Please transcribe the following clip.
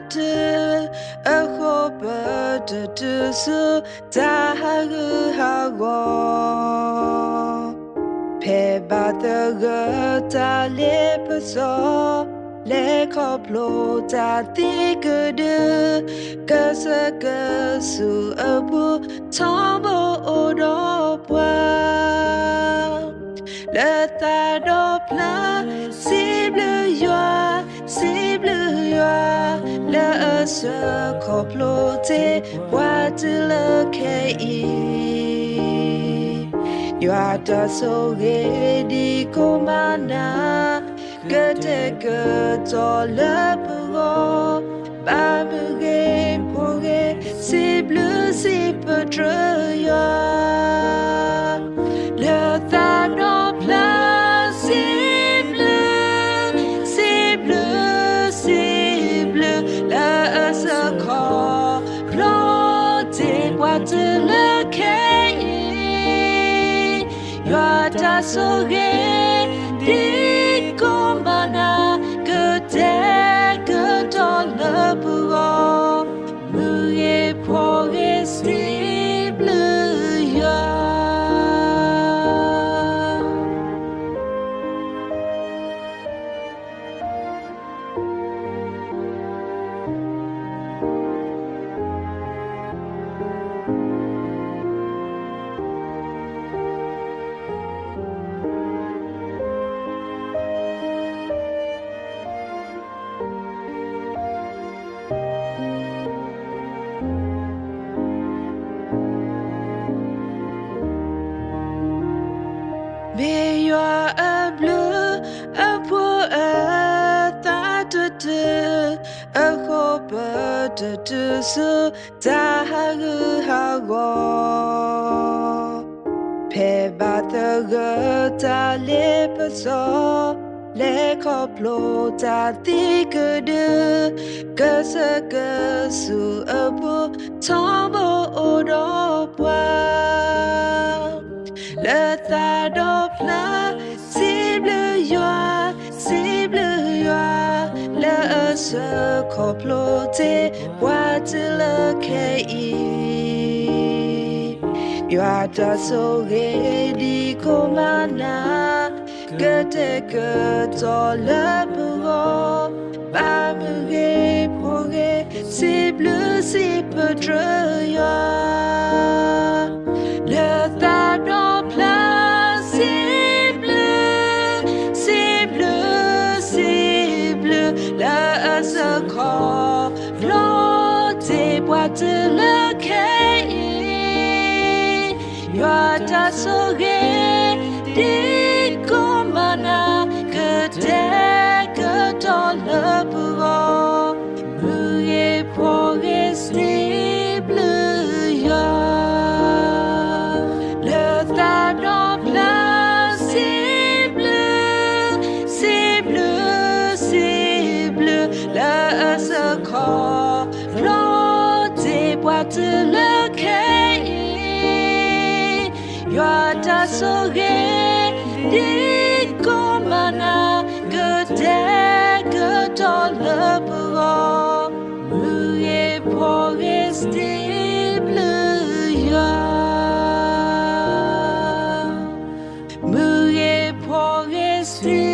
te a hope to so tahagu hago pe bather ta le paso le koplo ta tikudu kasu abu tombo odopwa le tadopla cible yo le se koplote what le kei you are the so ready komana gete to le pour babuge poge cible si peut le thanopla cible la se complote what le kei you are the so ready komana que dans le bureau mouillé progressible Mais y'a un bleu, un poète, un hope de ce tahagu hago. Pe bather ta le paso, le koplo ta tikudu, kasu abu tombo odopwa. Le tadopla cible yo le se complote what le kei you are the so ready komana gete to le bureau babuge poge cible si peut le thanopla cible la se complote boîte le kei you are the so ready komana que dans le bureau mouillé progressible le thanopla cible la se complote boîte le kei you are the so ready komana que dans le bureau mouillé progressible mouillé progressible